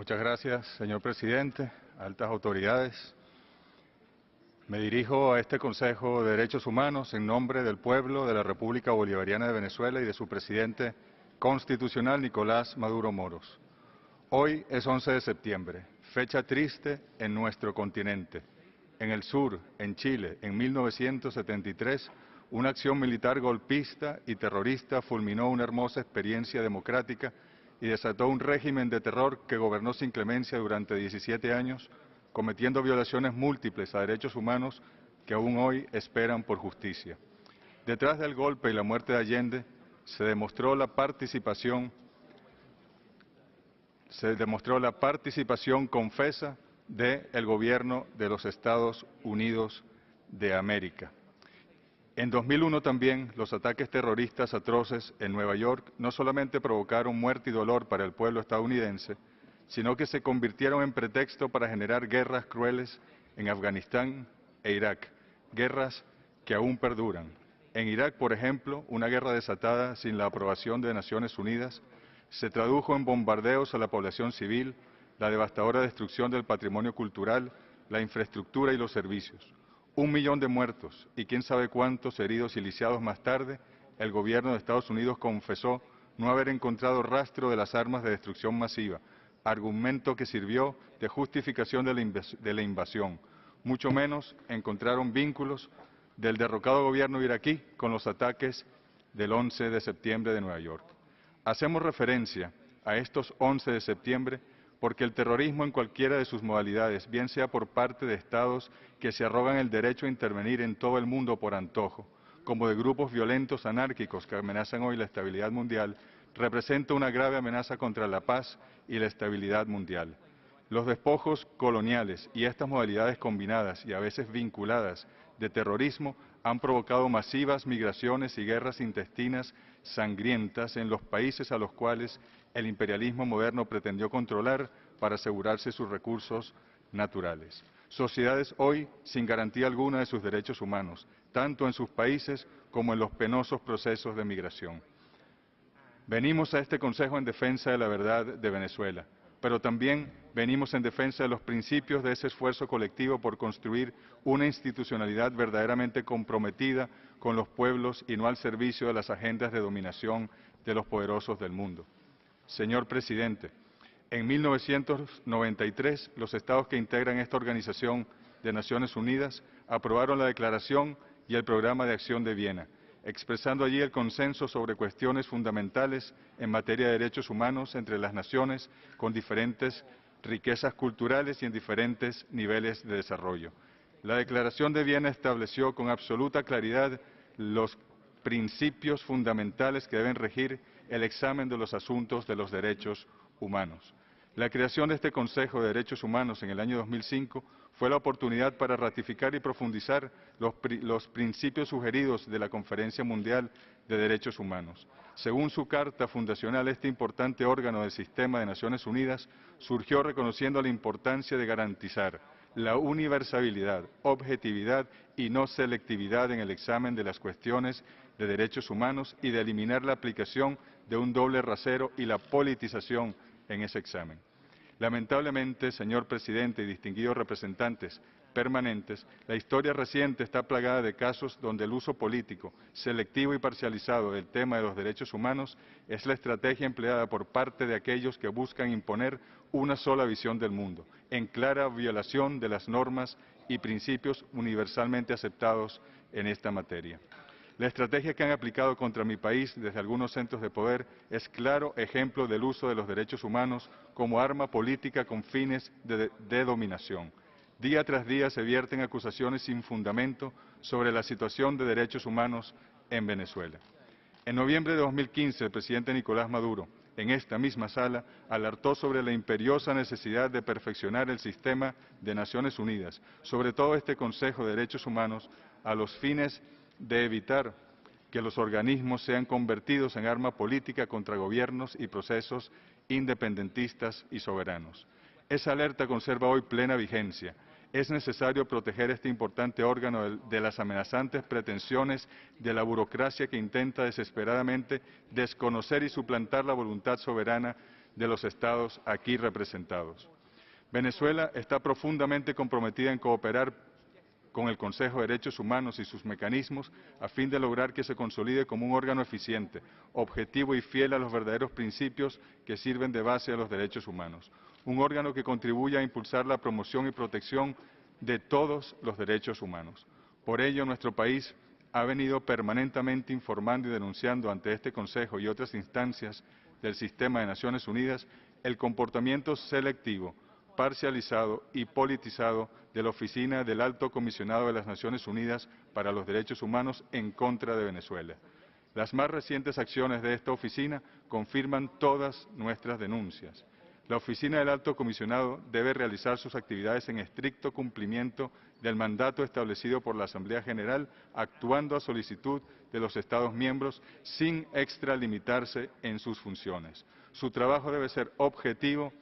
Muchas gracias, señor presidente, altas autoridades. Me dirijo a este Consejo de Derechos Humanos en nombre del pueblo de la República Bolivariana de Venezuela y de su presidente constitucional, Nicolás Maduro Moros. Hoy es 11 de septiembre, fecha triste en nuestro continente. En el sur, en Chile, en 1973, una acción militar golpista y terrorista fulminó una hermosa experiencia democrática y desató un régimen de terror que gobernó sin clemencia durante 17 años, cometiendo violaciones múltiples a derechos humanos que aún hoy esperan por justicia. Detrás del golpe y la muerte de Allende se demostró la participación confesa del gobierno de los Estados Unidos de América. En 2001 también los ataques terroristas atroces en Nueva York no solamente provocaron muerte y dolor para el pueblo estadounidense, sino que se convirtieron en pretexto para generar guerras crueles en Afganistán e Irak, guerras que aún perduran. En Irak, por ejemplo, una guerra desatada sin la aprobación de Naciones Unidas se tradujo en bombardeos a la población civil, la devastadora destrucción del patrimonio cultural, la infraestructura y los servicios. 1 millón de muertos y quién sabe cuántos heridos y lisiados más tarde, el gobierno de Estados Unidos confesó no haber encontrado rastro de las armas de destrucción masiva, argumento que sirvió de justificación de la invasión. Mucho menos encontraron vínculos del derrocado gobierno iraquí con los ataques del 11 de septiembre de Nueva York. Hacemos referencia a estos 11 de septiembre porque el terrorismo en cualquiera de sus modalidades, bien sea por parte de estados que se arrogan el derecho a intervenir en todo el mundo por antojo, como de grupos violentos anárquicos que amenazan hoy la estabilidad mundial, representa una grave amenaza contra la paz y la estabilidad mundial. Los despojos coloniales y estas modalidades combinadas y a veces vinculadas de terrorismo han provocado masivas migraciones y guerras intestinas sangrientas en los países a los cuales el imperialismo moderno pretendió controlar para asegurarse sus recursos naturales. Sociedades hoy sin garantía alguna de sus derechos humanos, tanto en sus países como en los penosos procesos de migración. Venimos a este Consejo en defensa de la verdad de Venezuela, pero también venimos en defensa de los principios de ese esfuerzo colectivo por construir una institucionalidad verdaderamente comprometida con los pueblos y no al servicio de las agendas de dominación de los poderosos del mundo. Señor presidente, en 1993 los estados que integran esta Organización de Naciones Unidas aprobaron la Declaración y el Programa de Acción de Viena, expresando allí el consenso sobre cuestiones fundamentales en materia de derechos humanos entre las naciones con diferentes riquezas culturales y en diferentes niveles de desarrollo. La Declaración de Viena estableció con absoluta claridad los principios fundamentales que deben regir el examen de los asuntos de los derechos humanos. La creación de este Consejo de Derechos Humanos en el año 2005 fue la oportunidad para ratificar y profundizar los principios sugeridos de la Conferencia Mundial de Derechos Humanos. Según su carta fundacional, este importante órgano del sistema de Naciones Unidas surgió reconociendo la importancia de garantizar la universalidad, objetividad y no selectividad en el examen de las cuestiones de derechos humanos y de eliminar la aplicación de un doble rasero y la politización en ese examen. Lamentablemente, señor presidente y distinguidos representantes permanentes, la historia reciente está plagada de casos donde el uso político, selectivo y parcializado del tema de los derechos humanos es la estrategia empleada por parte de aquellos que buscan imponer una sola visión del mundo, en clara violación de las normas y principios universalmente aceptados en esta materia. La estrategia que han aplicado contra mi país desde algunos centros de poder es claro ejemplo del uso de los derechos humanos como arma política con fines de dominación. Día tras día se vierten acusaciones sin fundamento sobre la situación de derechos humanos en Venezuela. En noviembre de 2015, el presidente Nicolás Maduro, en esta misma sala, alertó sobre la imperiosa necesidad de perfeccionar el sistema de Naciones Unidas, sobre todo este Consejo de Derechos Humanos, a los fines de evitar que los organismos sean convertidos en arma política contra gobiernos y procesos independentistas y soberanos. Esa alerta conserva hoy plena vigencia. Es necesario proteger este importante órgano de las amenazantes pretensiones de la burocracia que intenta desesperadamente desconocer y suplantar la voluntad soberana de los estados aquí representados. Venezuela está profundamente comprometida en cooperar con el Consejo de Derechos Humanos y sus mecanismos a fin de lograr que se consolide como un órgano eficiente, objetivo y fiel a los verdaderos principios que sirven de base a los derechos humanos. Un órgano que contribuya a impulsar la promoción y protección de todos los derechos humanos. Por ello, nuestro país ha venido permanentemente informando y denunciando ante este Consejo y otras instancias del sistema de Naciones Unidas el comportamiento selectivo, parcializado y politizado de la Oficina del Alto Comisionado de las Naciones Unidas para los Derechos Humanos en contra de Venezuela. Las más recientes acciones de esta oficina confirman todas nuestras denuncias. La Oficina del Alto Comisionado debe realizar sus actividades en estricto cumplimiento del mandato establecido por la Asamblea General, actuando a solicitud de los Estados miembros sin extralimitarse en sus funciones. Su trabajo debe ser objetivo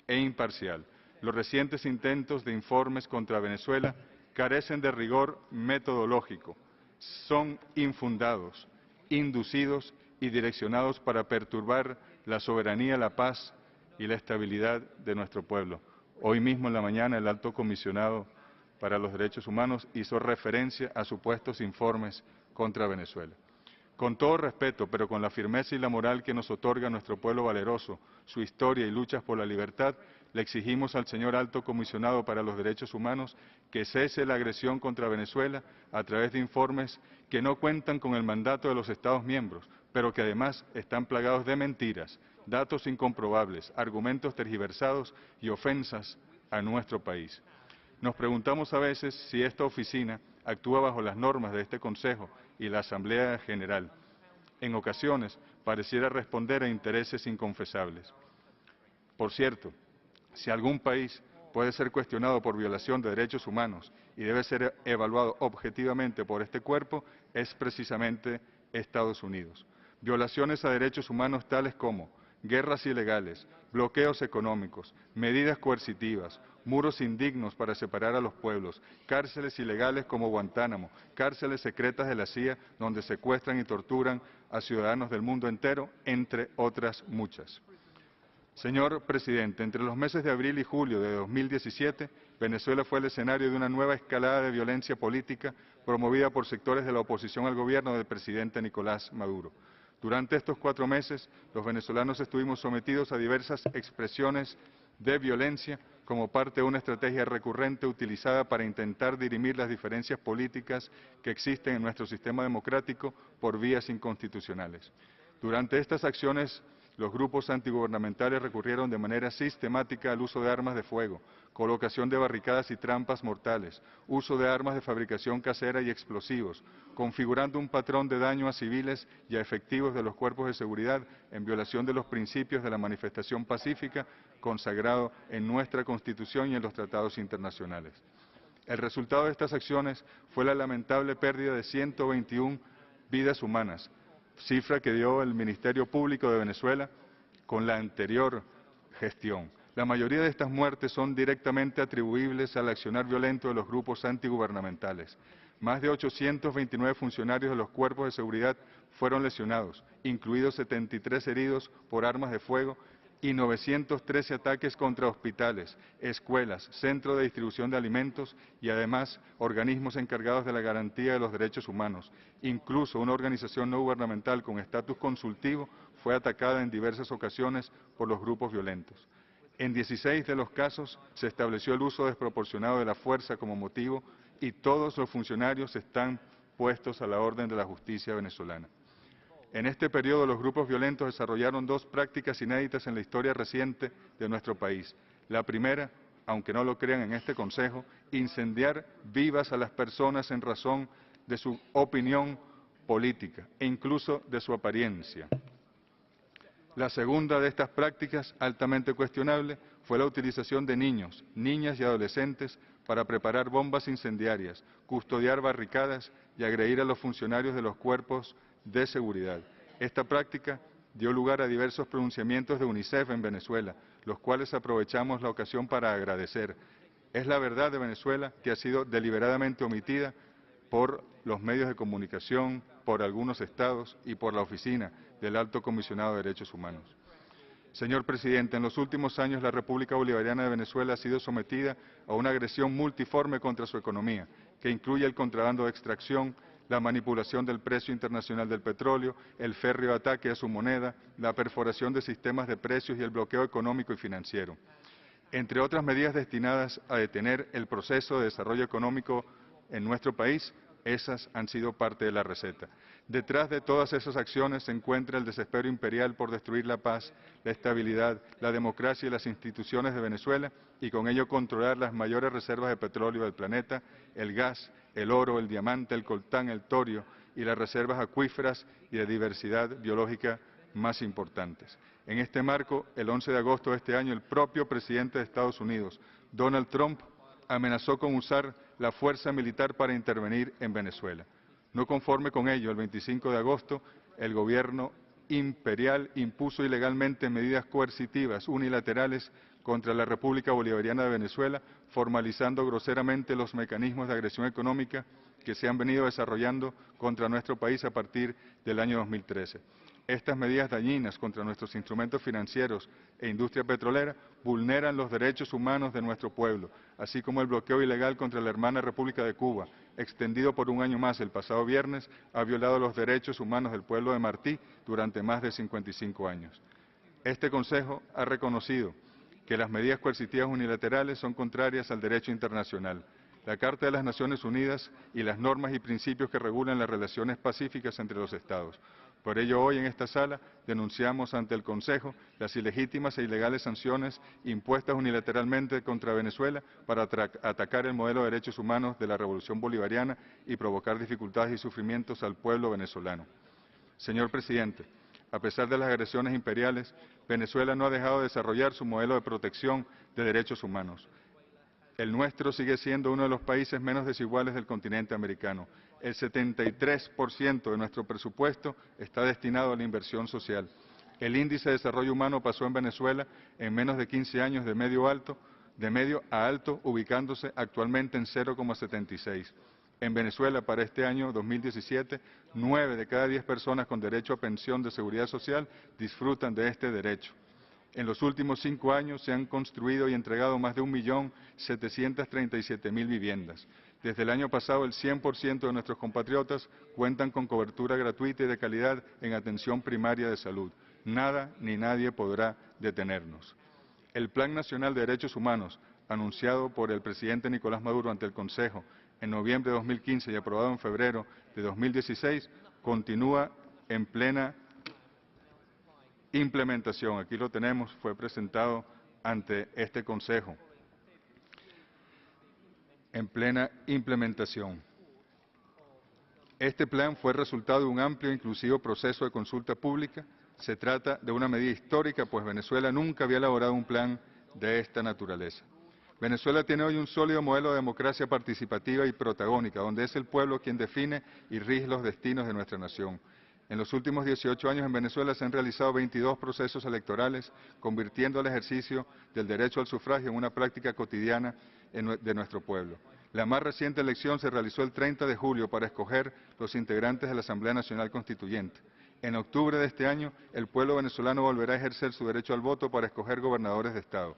e imparcial. Los recientes intentos de informes contra Venezuela carecen de rigor metodológico, son infundados, inducidos y direccionados para perturbar la soberanía, la paz y la estabilidad de nuestro pueblo. Hoy mismo en la mañana el Alto Comisionado para los Derechos Humanos hizo referencia a supuestos informes contra Venezuela. Con todo respeto, pero con la firmeza y la moral que nos otorga nuestro pueblo valeroso, su historia y luchas por la libertad, le exigimos al señor Alto Comisionado para los Derechos Humanos que cese la agresión contra Venezuela a través de informes que no cuentan con el mandato de los Estados miembros, pero que además están plagados de mentiras, datos incomprobables, argumentos tergiversados y ofensas a nuestro país. Nos preguntamos a veces si esta oficina actúa bajo las normas de este Consejo y la Asamblea General. En ocasiones pareciera responder a intereses inconfesables. Por cierto, si algún país puede ser cuestionado por violación de derechos humanos y debe ser evaluado objetivamente por este cuerpo, es precisamente Estados Unidos. Violaciones a derechos humanos tales como guerras ilegales, bloqueos económicos, medidas coercitivas, muros indignos para separar a los pueblos, cárceles ilegales como Guantánamo, cárceles secretas de la CIA donde secuestran y torturan a ciudadanos del mundo entero, entre otras muchas. Señor Presidente, entre los meses de abril y julio de 2017, Venezuela fue el escenario de una nueva escalada de violencia política promovida por sectores de la oposición al gobierno del presidente Nicolás Maduro. Durante estos 4 meses, los venezolanos estuvimos sometidos a diversas expresiones de violencia como parte de una estrategia recurrente utilizada para intentar dirimir las diferencias políticas que existen en nuestro sistema democrático por vías inconstitucionales. Durante estas acciones, los grupos antigubernamentales recurrieron de manera sistemática al uso de armas de fuego, colocación de barricadas y trampas mortales, uso de armas de fabricación casera y explosivos, configurando un patrón de daño a civiles y a efectivos de los cuerpos de seguridad en violación de los principios de la manifestación pacífica consagrado en nuestra Constitución y en los tratados internacionales. El resultado de estas acciones fue la lamentable pérdida de 121 vidas humanas, cifra que dio el Ministerio Público de Venezuela con la anterior gestión. La mayoría de estas muertes son directamente atribuibles al accionar violento de los grupos antigubernamentales. Más de 829 funcionarios de los cuerpos de seguridad fueron lesionados, incluidos 73 heridos por armas de fuego y 913 ataques contra hospitales, escuelas, centros de distribución de alimentos y además organismos encargados de la garantía de los derechos humanos. Incluso una organización no gubernamental con estatus consultivo fue atacada en diversas ocasiones por los grupos violentos. En 16 de los casos se estableció el uso desproporcionado de la fuerza como motivo y todos los funcionarios están puestos a la orden de la justicia venezolana. En este periodo, los grupos violentos desarrollaron 2 prácticas inéditas en la historia reciente de nuestro país. La primera, aunque no lo crean en este Consejo, incendiar vivas a las personas en razón de su opinión política e incluso de su apariencia. La segunda de estas prácticas, altamente cuestionable, fue la utilización de niños, niñas y adolescentes para preparar bombas incendiarias, custodiar barricadas y agredir a los funcionarios de los cuerpos de seguridad. Esta práctica dio lugar a diversos pronunciamientos de UNICEF en Venezuela, los cuales aprovechamos la ocasión para agradecer. Es la verdad de Venezuela que ha sido deliberadamente omitida por los medios de comunicación, por algunos estados y por la Oficina del Alto Comisionado de Derechos Humanos. Señor presidente, en los últimos años la República Bolivariana de Venezuela ha sido sometida a una agresión multiforme contra su economía, que incluye el contrabando de extracción, la manipulación del precio internacional del petróleo, el férreo ataque a su moneda, la perforación de sistemas de precios y el bloqueo económico y financiero. Entre otras medidas destinadas a detener el proceso de desarrollo económico en nuestro país, esas han sido parte de la receta. Detrás de todas esas acciones se encuentra el desespero imperial por destruir la paz, la estabilidad, la democracia y las instituciones de Venezuela y con ello controlar las mayores reservas de petróleo del planeta, el gas, el oro, el diamante, el coltán, el torio y las reservas acuíferas y de diversidad biológica más importantes. En este marco, el 11 de agosto de este año, el propio presidente de Estados Unidos, Donald Trump, amenazó con usar la fuerza militar para intervenir en Venezuela. No conforme con ello, el 25 de agosto, el gobierno imperial impuso ilegalmente medidas coercitivas unilaterales contra la República Bolivariana de Venezuela, formalizando groseramente los mecanismos de agresión económica que se han venido desarrollando contra nuestro país a partir del año 2013. Estas medidas dañinas contra nuestros instrumentos financieros e industria petrolera vulneran los derechos humanos de nuestro pueblo, así como el bloqueo ilegal contra la hermana República de Cuba, extendido por un año más el pasado viernes, ha violado los derechos humanos del pueblo de Martí durante más de 55 años. Este Consejo ha reconocido que las medidas coercitivas unilaterales son contrarias al derecho internacional, la Carta de las Naciones Unidas y las normas y principios que regulan las relaciones pacíficas entre los Estados. Por ello, hoy en esta sala denunciamos ante el Consejo las ilegítimas e ilegales sanciones impuestas unilateralmente contra Venezuela para atacar el modelo de derechos humanos de la Revolución Bolivariana y provocar dificultades y sufrimientos al pueblo venezolano. Señor presidente, a pesar de las agresiones imperiales, Venezuela no ha dejado de desarrollar su modelo de protección de derechos humanos. El nuestro sigue siendo uno de los países menos desiguales del continente americano. El 73% de nuestro presupuesto está destinado a la inversión social. El índice de desarrollo humano pasó en Venezuela en menos de 15 años de medio a alto, ubicándose actualmente en 0,76. En Venezuela, para este año 2017, 9 de cada 10 personas con derecho a pensión de seguridad social disfrutan de este derecho. En los últimos 5 años se han construido y entregado más de 1.737.000 viviendas. Desde el año pasado, el 100% de nuestros compatriotas cuentan con cobertura gratuita y de calidad en atención primaria de salud. Nada ni nadie podrá detenernos. El Plan Nacional de Derechos Humanos, anunciado por el presidente Nicolás Maduro ante el Consejo en noviembre de 2015 y aprobado en febrero de 2016, continúa en plena implementación. Aquí lo tenemos, fue presentado ante este Consejo. En plena implementación. Este plan fue resultado de un amplio e inclusivo proceso de consulta pública. Se trata de una medida histórica, pues Venezuela nunca había elaborado un plan de esta naturaleza. Venezuela tiene hoy un sólido modelo de democracia participativa y protagónica, donde es el pueblo quien define y rige los destinos de nuestra nación. En los últimos 18 años en Venezuela se han realizado 22 procesos electorales, convirtiendo el ejercicio del derecho al sufragio en una práctica cotidiana de nuestro pueblo. La más reciente elección se realizó el 30 de julio para escoger los integrantes de la Asamblea Nacional Constituyente. En octubre de este año, el pueblo venezolano volverá a ejercer su derecho al voto para escoger gobernadores de Estado.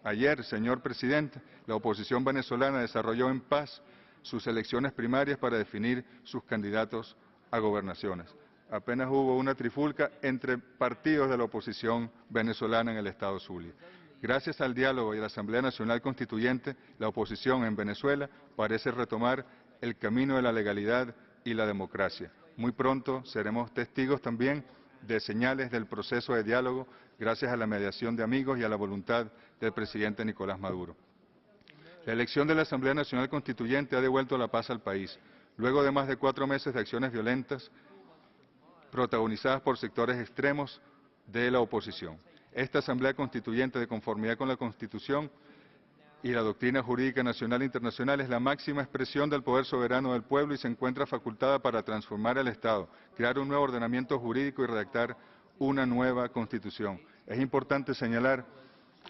Ayer, señor presidente, la oposición venezolana desarrolló en paz sus elecciones primarias para definir sus candidatos a gobernaciones. Apenas hubo una trifulca entre partidos de la oposición venezolana en el Estado Zulia. Gracias al diálogo y a la Asamblea Nacional Constituyente, la oposición en Venezuela parece retomar el camino de la legalidad y la democracia. Muy pronto seremos testigos también de señales del proceso de diálogo gracias a la mediación de amigos y a la voluntad del presidente Nicolás Maduro. La elección de la Asamblea Nacional Constituyente ha devuelto la paz al país, luego de más de 4 meses de acciones violentas protagonizadas por sectores extremos de la oposición. Esta Asamblea Constituyente, de conformidad con la Constitución y la doctrina jurídica nacional e internacional, es la máxima expresión del poder soberano del pueblo y se encuentra facultada para transformar el Estado, crear un nuevo ordenamiento jurídico y redactar una nueva Constitución. Es importante señalar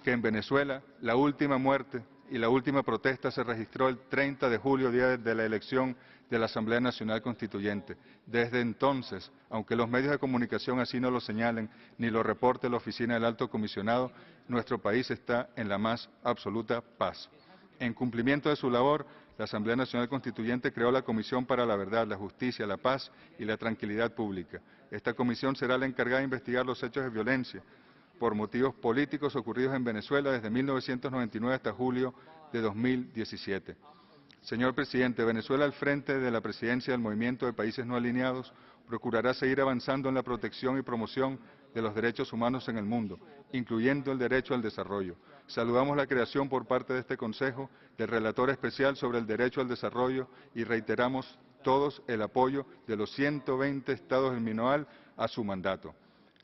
que en Venezuela la última muerte y la última protesta se registró el 30 de julio, día de la elección de la Asamblea Nacional Constituyente. Desde entonces, aunque los medios de comunicación así no lo señalen, ni lo reporte la Oficina del Alto Comisionado, nuestro país está en la más absoluta paz. En cumplimiento de su labor, la Asamblea Nacional Constituyente creó la Comisión para la Verdad, la Justicia, la Paz y la Tranquilidad Pública. Esta comisión será la encargada de investigar los hechos de violencia por motivos políticos ocurridos en Venezuela desde 1999 hasta julio de 2017. Señor Presidente, Venezuela, al frente de la presidencia del Movimiento de Países No Alineados, procurará seguir avanzando en la protección y promoción de los derechos humanos en el mundo, incluyendo el derecho al desarrollo. Saludamos la creación por parte de este Consejo del Relator Especial sobre el Derecho al Desarrollo y reiteramos todos el apoyo de los 120 estados del MINOAL a su mandato.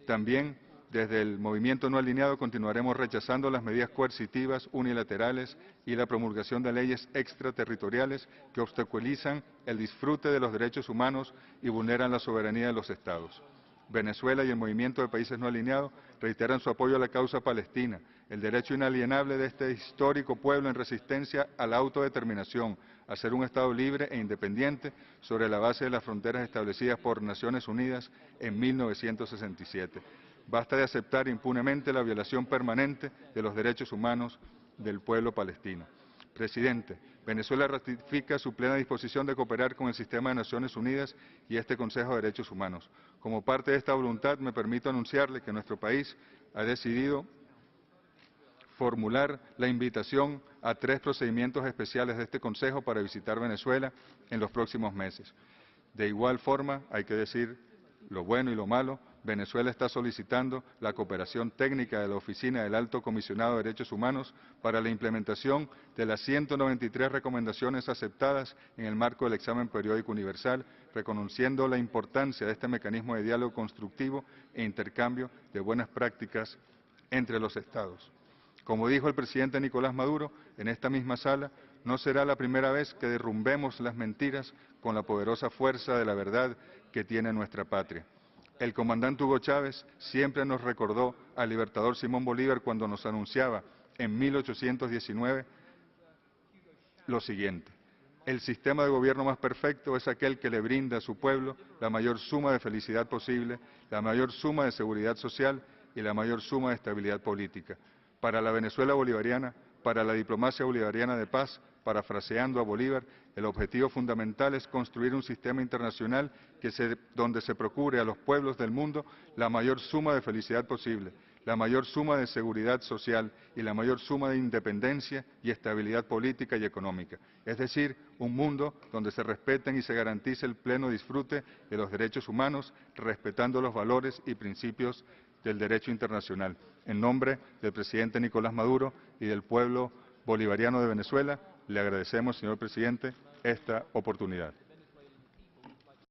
También, desde el Movimiento No Alineado continuaremos rechazando las medidas coercitivas unilaterales y la promulgación de leyes extraterritoriales que obstaculizan el disfrute de los derechos humanos y vulneran la soberanía de los Estados. Venezuela y el Movimiento de Países No Alineados reiteran su apoyo a la causa palestina, el derecho inalienable de este histórico pueblo en resistencia a la autodeterminación, a ser un Estado libre e independiente sobre la base de las fronteras establecidas por Naciones Unidas en 1967. Basta de aceptar impunemente la violación permanente de los derechos humanos del pueblo palestino. Presidente, Venezuela ratifica su plena disposición de cooperar con el sistema de Naciones Unidas y este Consejo de Derechos Humanos. Como parte de esta voluntad, me permito anunciarle que nuestro país ha decidido formular la invitación a 3 procedimientos especiales de este Consejo para visitar Venezuela en los próximos meses. De igual forma, hay que decir lo bueno y lo malo, Venezuela está solicitando la cooperación técnica de la Oficina del Alto Comisionado de Derechos Humanos para la implementación de las 193 recomendaciones aceptadas en el marco del examen periódico universal, reconociendo la importancia de este mecanismo de diálogo constructivo e intercambio de buenas prácticas entre los Estados. Como dijo el presidente Nicolás Maduro en esta misma sala, no será la primera vez que derrumbemos las mentiras con la poderosa fuerza de la verdad que tiene nuestra patria. El comandante Hugo Chávez siempre nos recordó al libertador Simón Bolívar cuando nos anunciaba en 1819 lo siguiente: el sistema de gobierno más perfecto es aquel que le brinda a su pueblo la mayor suma de felicidad posible, la mayor suma de seguridad social y la mayor suma de estabilidad política. Para la Venezuela bolivariana, para la diplomacia bolivariana de paz, parafraseando a Bolívar, el objetivo fundamental es construir un sistema internacional donde se procure a los pueblos del mundo la mayor suma de felicidad posible, la mayor suma de seguridad social y la mayor suma de independencia y estabilidad política y económica. Es decir, un mundo donde se respeten y se garantice el pleno disfrute de los derechos humanos, respetando los valores y principios del derecho internacional. En nombre del presidente Nicolás Maduro y del pueblo bolivariano de Venezuela, le agradecemos, señor presidente, esta oportunidad.